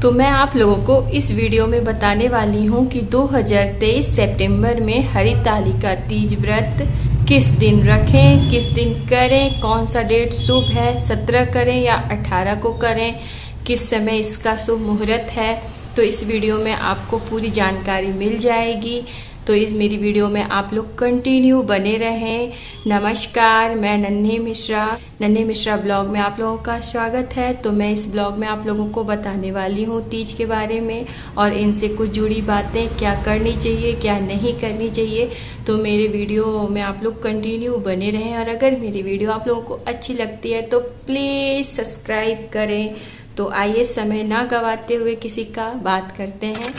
तो मैं आप लोगों को इस वीडियो में बताने वाली हूँ कि 2023 सितंबर में हरितालिका तीज व्रत किस दिन रखें, किस दिन करें, कौन सा डेट शुभ है, 17 करें या 18 को करें, किस समय इसका शुभ मुहूर्त है। तो इस वीडियो में आपको पूरी जानकारी मिल जाएगी। तो इस मेरी वीडियो में आप लोग कंटिन्यू बने रहें। नमस्कार, मैं नन्ही मिश्रा ब्लॉग में आप लोगों का स्वागत है। तो मैं इस ब्लॉग में आप लोगों को बताने वाली हूँ तीज के बारे में और इनसे कुछ जुड़ी बातें, क्या करनी चाहिए क्या नहीं करनी चाहिए। तो मेरे वीडियो में आप लोग कंटिन्यू बने रहें और अगर मेरी वीडियो आप लोगों को अच्छी लगती है तो प्लीज़ सब्सक्राइब करें। तो आइए समय ना गवाते हुए किसी का बात करते हैं।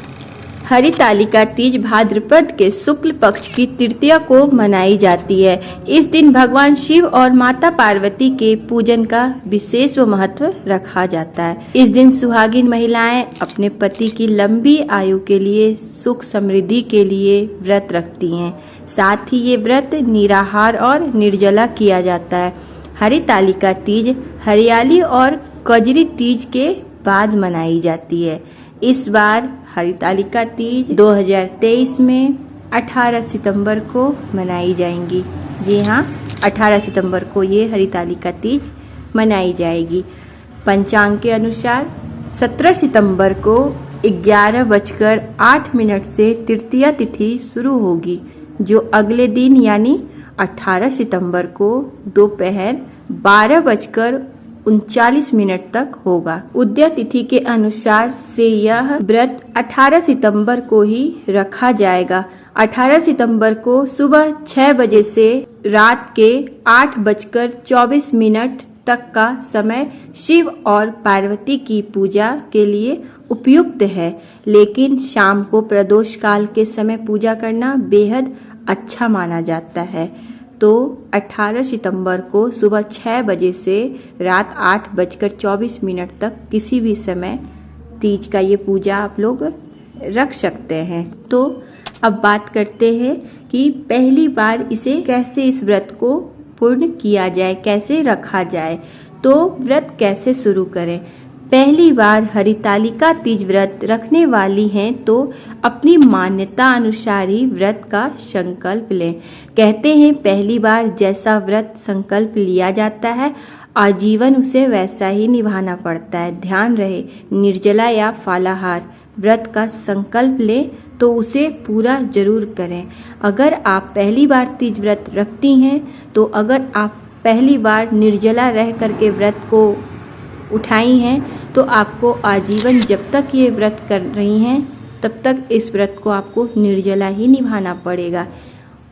हरितालिका तीज भाद्रपद के शुक्ल पक्ष की तृतीया को मनाई जाती है। इस दिन भगवान शिव और माता पार्वती के पूजन का विशेष महत्व रखा जाता है। इस दिन सुहागिन महिलाएं अपने पति की लंबी आयु के लिए, सुख समृद्धि के लिए व्रत रखती हैं। साथ ही ये व्रत निराहार और निर्जला किया जाता है। हरितालिका तीज हरियाली और कजरी तीज के बाद मनाई जाती है। इस बार हरितालिका तीज 2023 में 18 सितंबर को मनाई जाएंगी। जी हाँ, 18 सितंबर को ये हरितालिका तीज मनाई जाएगी। पंचांग के अनुसार 17 सितंबर को 11:08 से तृतीया तिथि शुरू होगी, जो अगले दिन यानी 18 सितंबर को दोपहर 12:39 तक होगा। उदय तिथि के अनुसार से यह व्रत 18 सितंबर को ही रखा जाएगा। 18 सितंबर को सुबह 6 बजे से रात के 8:24 तक का समय शिव और पार्वती की पूजा के लिए उपयुक्त है, लेकिन शाम को प्रदोष काल के समय पूजा करना बेहद अच्छा माना जाता है। तो 18 सितंबर को सुबह 6 बजे से रात 8:24 तक किसी भी समय तीज का ये पूजा आप लोग रख सकते हैं। तो अब बात करते हैं कि पहली बार इसे कैसे, इस व्रत को पूर्ण किया जाए, कैसे रखा जाए। तो व्रत कैसे शुरू करें। पहली बार हरितालिका तीज व्रत रखने वाली हैं तो अपनी मान्यता अनुसार ही व्रत का संकल्प लें। कहते हैं पहली बार जैसा व्रत संकल्प लिया जाता है, आजीवन उसे वैसा ही निभाना पड़ता है। ध्यान रहे, निर्जला या फालाहार व्रत का संकल्प लें तो उसे पूरा जरूर करें। अगर आप पहली बार तीज व्रत रखती हैं तो अगर आप पहली बार निर्जला रह करके व्रत को उठाई हैं तो आपको आजीवन, जब तक ये व्रत कर रही हैं तब तक इस व्रत को आपको निर्जला ही निभाना पड़ेगा।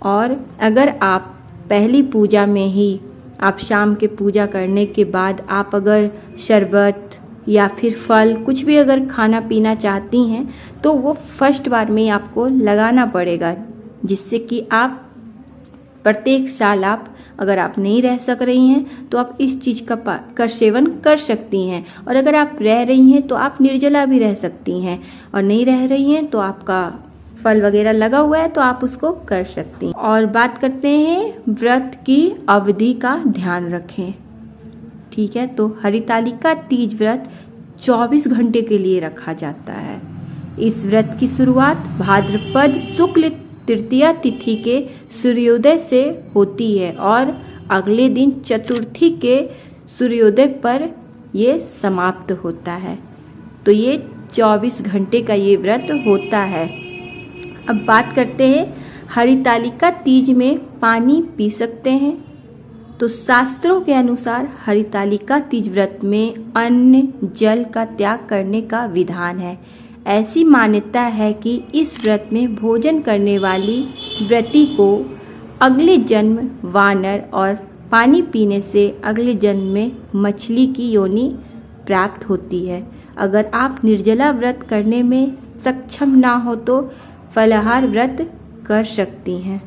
और अगर आप पहली पूजा में ही, आप शाम के पूजा करने के बाद आप अगर शरबत या फिर फल कुछ भी अगर खाना पीना चाहती हैं तो वो फर्स्ट बार में ही आपको लगाना पड़ेगा, जिससे कि आप प्रत्येक साल आप, अगर आप नहीं रह सक रही हैं तो आप इस चीज़ का सेवन कर सकती हैं। और अगर आप रह रही हैं तो आप निर्जला भी रह सकती हैं, और नहीं रह रही हैं तो आपका फल वगैरह लगा हुआ है तो आप उसको कर सकती हैं। और बात करते हैं व्रत की अवधि का ध्यान रखें। ठीक है, तो हरितालिका तीज व्रत 24 घंटे के लिए रखा जाता है। इस व्रत की शुरुआत भाद्रपद शुक्ल तृतीया तिथि के सूर्योदय से होती है और अगले दिन चतुर्थी के सूर्योदय पर ये समाप्त होता है। तो ये 24 घंटे का ये व्रत होता है। अब बात करते हैं, हरितालिका तीज में पानी पी सकते हैं। तो शास्त्रों के अनुसार हरितालिका तीज व्रत में अन्न जल का त्याग करने का विधान है। ऐसी मान्यता है कि इस व्रत में भोजन करने वाली व्रती को अगले जन्म वानर और पानी पीने से अगले जन्म में मछली की योनि प्राप्त होती है। अगर आप निर्जला व्रत करने में सक्षम ना हो तो फलाहार व्रत कर सकती हैं।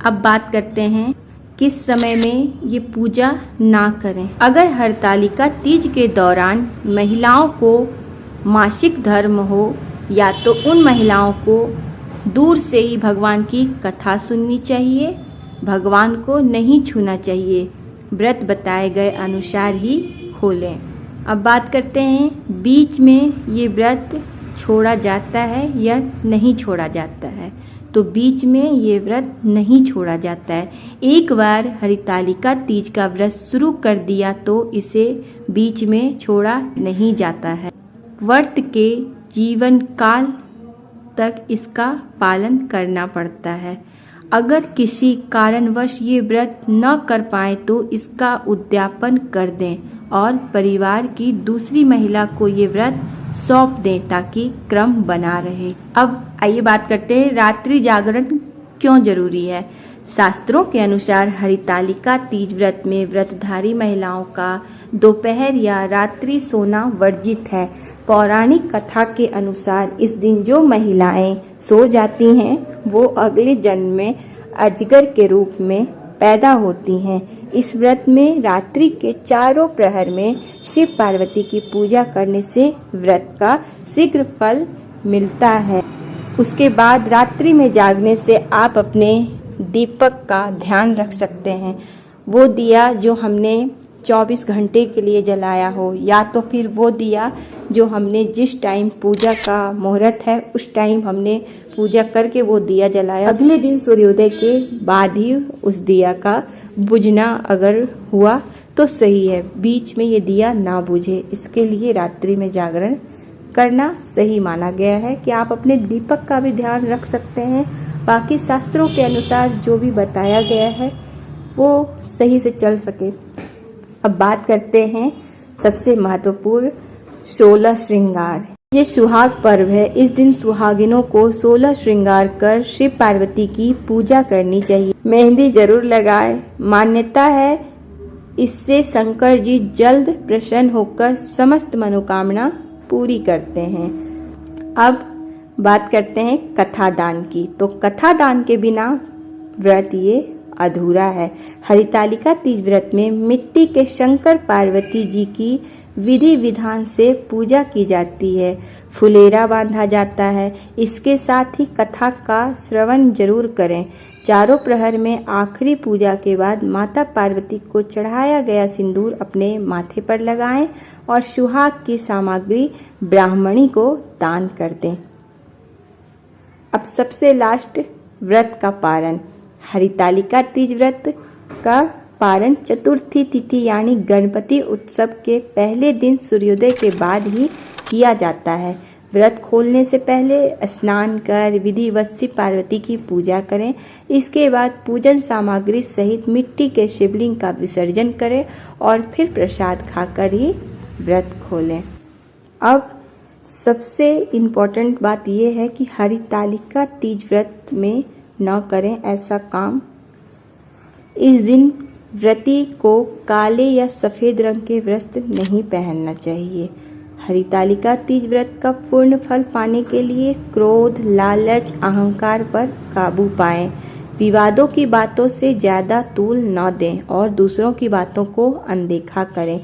अब बात करते हैं किस समय में ये पूजा ना करें। अगर हरितालिका तीज के दौरान महिलाओं को मासिक धर्म हो या तो उन महिलाओं को दूर से ही भगवान की कथा सुननी चाहिए, भगवान को नहीं छूना चाहिए, व्रत बताए गए अनुसार ही खोलें। अब बात करते हैं बीच में ये व्रत छोड़ा जाता है या नहीं छोड़ा जाता है। तो बीच में ये व्रत नहीं छोड़ा जाता है। एक बार हरितालिका तीज का व्रत शुरू कर दिया तो इसे बीच में छोड़ा नहीं जाता है। व्रत के जीवन काल तक इसका पालन करना पड़ता है। अगर किसी कारणवश ये व्रत न कर पाए तो इसका उद्यापन कर दें और परिवार की दूसरी महिला को ये व्रत सौंप दें ताकि क्रम बना रहे। अब आइए बात करते हैं रात्रि जागरण क्यों जरूरी है। शास्त्रों के अनुसार हरितालिका तीज व्रत में व्रतधारी महिलाओं का दोपहर या रात्रि सोना वर्जित है। पौराणिक कथा के अनुसार इस दिन जो महिलाएं सो जाती हैं वो अगले जन्म में अजगर के रूप में पैदा होती हैं। इस व्रत में रात्रि के चारों प्रहर में शिव पार्वती की पूजा करने से व्रत का शीघ्र फल मिलता है। उसके बाद रात्रि में जागने से आप अपने दीपक का ध्यान रख सकते हैं। वो दिया जो हमने 24 घंटे के लिए जलाया हो या तो फिर वो दिया जो हमने जिस टाइम पूजा का मुहूर्त है उस टाइम हमने पूजा करके वो दिया जलाया, अगले दिन सूर्योदय के बाद ही उस दिया का बुझना अगर हुआ तो सही है। बीच में ये दिया ना बुझे, इसके लिए रात्रि में जागरण करना सही माना गया है कि आप अपने दीपक का भी ध्यान रख सकते हैं। बाकी शास्त्रों के अनुसार जो भी बताया गया है वो सही से चल सके। अब बात करते हैं सबसे महत्वपूर्ण 16 श्रृंगार। ये सुहाग पर्व है। इस दिन सुहागिनों को 16 श्रृंगार कर शिव पार्वती की पूजा करनी चाहिए। मेहंदी जरूर लगाए। मान्यता है इससे शंकर जी जल्द प्रसन्न होकर समस्त मनोकामना पूरी करते हैं। अब बात करते हैं कथा दान की। तो कथा दान के बिना व्रत ये अधूरा है। हरितालिका तीज व्रत में मिट्टी के शंकर पार्वती जी की विधि विधान से पूजा की जाती है। फुलेरा बांधा जाता है। इसके साथ ही कथा का श्रवण जरूर करें। चारों प्रहर में आखिरी पूजा के बाद माता पार्वती को चढ़ाया गया सिंदूर अपने माथे पर लगाएं और सुहाग की सामग्री ब्राह्मणी को दान कर दें। अब सबसे लास्ट व्रत का पारण। हरितालिका तीज व्रत का पारण चतुर्थी तिथि यानी गणपति उत्सव के पहले दिन सूर्योदय के बाद ही किया जाता है। व्रत खोलने से पहले स्नान कर विधिवत शिव पार्वती की पूजा करें। इसके बाद पूजन सामग्री सहित मिट्टी के शिवलिंग का विसर्जन करें और फिर प्रसाद खाकर ही व्रत खोलें। अब सबसे इम्पोर्टेंट बात यह है कि हरितालिका तीज व्रत में न करें ऐसा काम। इस दिन व्रती को काले या सफेद रंग के वस्त्र नहीं पहनना चाहिए। हरितालिका तीज व्रत का पूर्ण फल पाने के लिए क्रोध, लालच, अहंकार पर काबू पाएं। विवादों की बातों से ज्यादा तूल न दें और दूसरों की बातों को अनदेखा करें।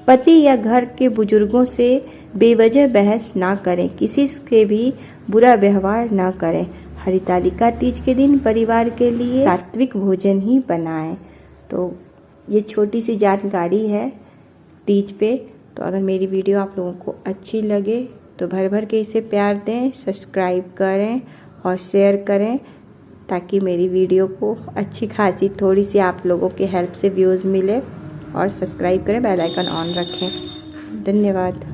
पति या घर के बुजुर्गों से बेवजह बहस ना करें। किसी से भी बुरा व्यवहार ना करें। हरितालिका तीज के दिन परिवार के लिए सात्विक भोजन ही बनाएं। तो ये छोटी सी जानकारी है तीज पे। तो अगर मेरी वीडियो आप लोगों को अच्छी लगे तो भर भर के इसे प्यार दें, सब्सक्राइब करें और शेयर करें ताकि मेरी वीडियो को अच्छी खासी थोड़ी सी आप लोगों के हेल्प से व्यूज़ मिले। और सब्सक्राइब करें, बेल आइकन ऑन रखें। धन्यवाद।